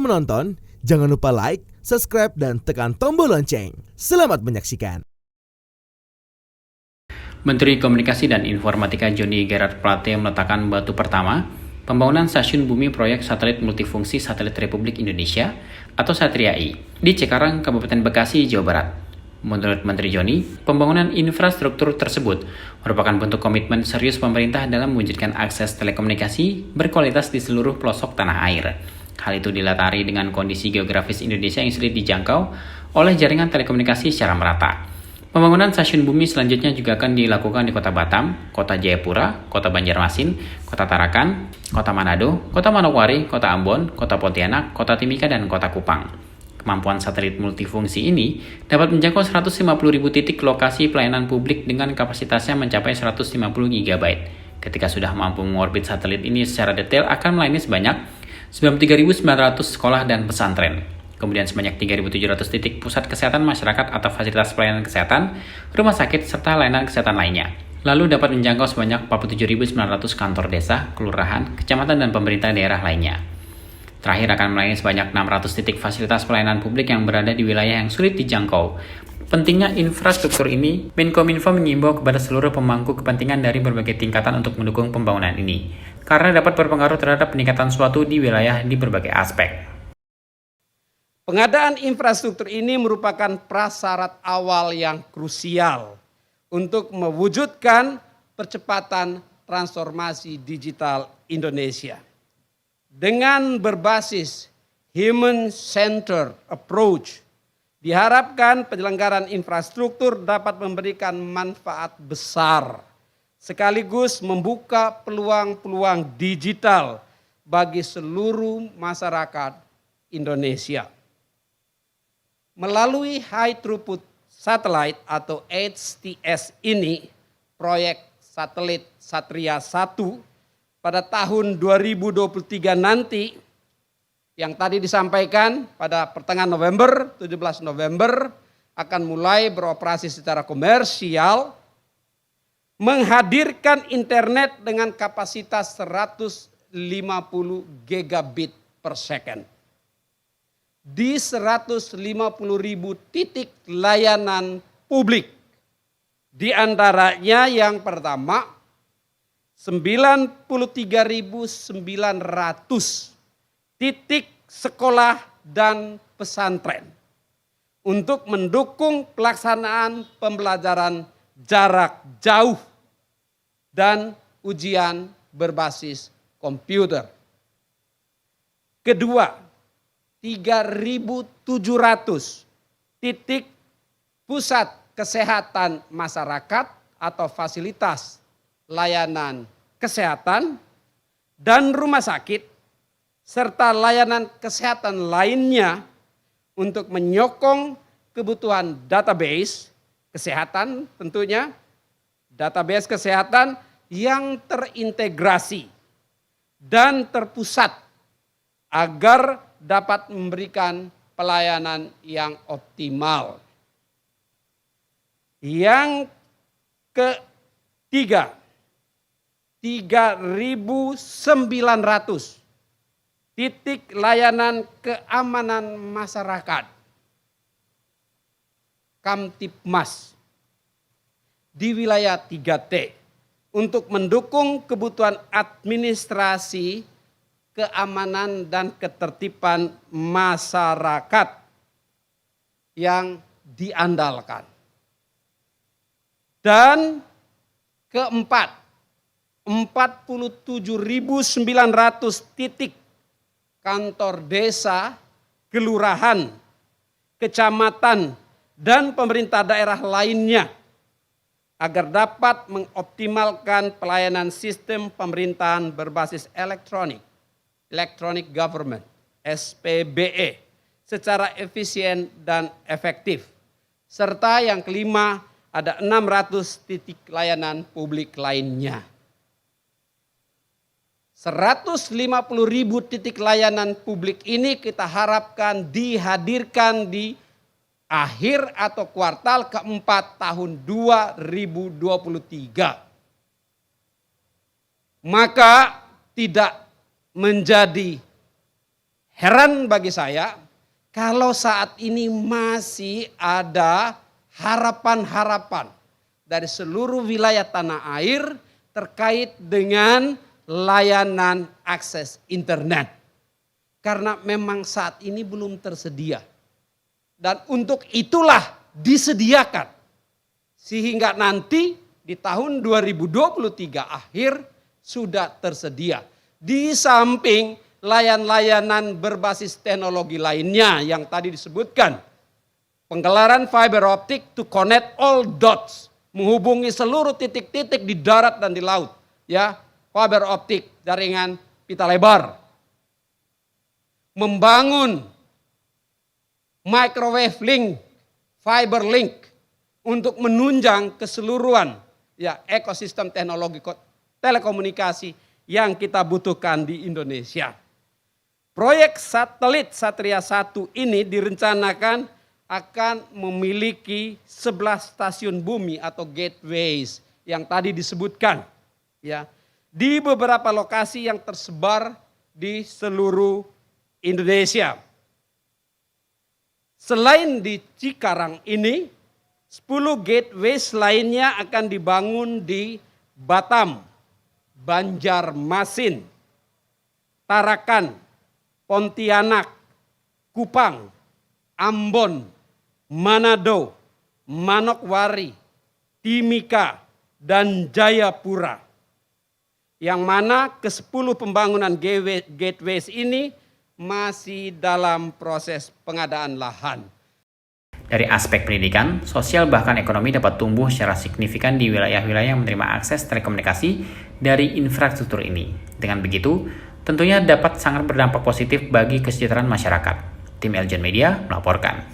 Sebelum menonton, jangan lupa like, subscribe, dan tekan tombol lonceng. Selamat menyaksikan. Menteri Komunikasi dan Informatika Johnny Gerard Plate meletakkan batu pertama pembangunan stasiun bumi proyek satelit multifungsi Satelit Republik Indonesia atau Satria-I di Cikarang, Kabupaten Bekasi, Jawa Barat. Menurut Menteri Johnny, pembangunan infrastruktur tersebut merupakan bentuk komitmen serius pemerintah dalam mewujudkan akses telekomunikasi berkualitas di seluruh pelosok tanah air. Hal itu dilatari dengan kondisi geografis Indonesia yang sulit dijangkau oleh jaringan telekomunikasi secara merata. Pembangunan stasiun bumi selanjutnya juga akan dilakukan di Kota Batam, Kota Jayapura, Kota Banjarmasin, Kota Tarakan, Kota Manado, Kota Manokwari, Kota Ambon, Kota Pontianak, Kota Timika, dan Kota Kupang. Kemampuan satelit multifungsi ini dapat menjangkau 150.000 titik lokasi pelayanan publik dengan kapasitasnya mencapai 150 GB. Ketika sudah mampu mengorbit satelit ini secara detail akan melayani sebanyak 93.900 sekolah dan pesantren. Kemudian sebanyak 3.700 titik pusat kesehatan masyarakat atau fasilitas pelayanan kesehatan, rumah sakit, serta layanan kesehatan lainnya. Lalu dapat menjangkau sebanyak 47.900 kantor desa, kelurahan, kecamatan, dan pemerintah daerah lainnya. Terakhir akan melayani sebanyak 600 titik fasilitas pelayanan publik yang berada di wilayah yang sulit dijangkau. Pentingnya infrastruktur ini, Menkominfo mengimbau kepada seluruh pemangku kepentingan dari berbagai tingkatan untuk mendukung pembangunan ini, karena dapat berpengaruh terhadap peningkatan suatu di wilayah di berbagai aspek. Pengadaan infrastruktur ini merupakan prasyarat awal yang krusial untuk mewujudkan percepatan transformasi digital Indonesia. Dengan berbasis human-centered approach, diharapkan penyelenggaraan infrastruktur dapat memberikan manfaat besar, sekaligus membuka peluang-peluang digital bagi seluruh masyarakat Indonesia. Melalui High Throughput Satellite atau HTS ini, proyek satelit Satria-1 pada tahun 2023 nanti, yang tadi disampaikan pada pertengahan November, 17 November, akan mulai beroperasi secara komersial, menghadirkan internet dengan kapasitas 150 gigabit per second. Di 150.000 titik layanan publik. Di antaranya yang pertama, 93.900 titik sekolah dan pesantren untuk mendukung pelaksanaan pembelajaran jarak jauh dan ujian berbasis komputer. Kedua, 3.700 titik pusat kesehatan masyarakat atau fasilitas layanan kesehatan dan rumah sakit serta layanan kesehatan lainnya untuk menyokong kebutuhan database kesehatan, tentunya database kesehatan yang terintegrasi dan terpusat agar dapat memberikan pelayanan yang optimal. Yang ketiga, 3.900 titik layanan keamanan masyarakat Kamtipmas di wilayah 3T untuk mendukung kebutuhan administrasi, keamanan, dan ketertiban masyarakat yang diandalkan. Dan keempat, 47.900 titik kantor desa, kelurahan, kecamatan, dan pemerintah daerah lainnya agar dapat mengoptimalkan pelayanan sistem pemerintahan berbasis elektronik, Electronic Government, SPBE, secara efisien dan efektif. Serta yang kelima, ada 600 titik layanan publik lainnya. 150.000 titik layanan publik ini kita harapkan dihadirkan di akhir atau kuartal keempat tahun 2023. Maka tidak menjadi heran bagi saya kalau saat ini masih ada harapan-harapan dari seluruh wilayah tanah air terkait dengan layanan akses internet. Karena memang saat ini belum tersedia. Dan untuk itulah disediakan. Sehingga nanti di tahun 2023 akhir sudah tersedia. Di samping layanan berbasis teknologi lainnya yang tadi disebutkan. Penggelaran fiber optic to connect all dots. Menghubungi seluruh titik-titik di darat dan di laut. Ya, fiber optik jaringan pita lebar. Membangun microwave link, fiber link untuk menunjang keseluruhan ya ekosistem teknologi telekomunikasi yang kita butuhkan di Indonesia. Proyek satelit Satria 1 ini direncanakan akan memiliki 11 stasiun bumi atau gateways yang tadi disebutkan ya di beberapa lokasi yang tersebar di seluruh Indonesia. Selain di Cikarang ini, 10 gateways lainnya akan dibangun di Batam, Banjarmasin, Tarakan, Pontianak, Kupang, Ambon, Manado, Manokwari, Timika, dan Jayapura. Yang mana ke-10 pembangunan gateways ini masih dalam proses pengadaan lahan. Dari aspek pendidikan, sosial bahkan ekonomi dapat tumbuh secara signifikan di wilayah-wilayah yang menerima akses telekomunikasi dari infrastruktur ini. Dengan begitu, tentunya dapat sangat berdampak positif bagi kesejahteraan masyarakat. Tim Eljon Media melaporkan.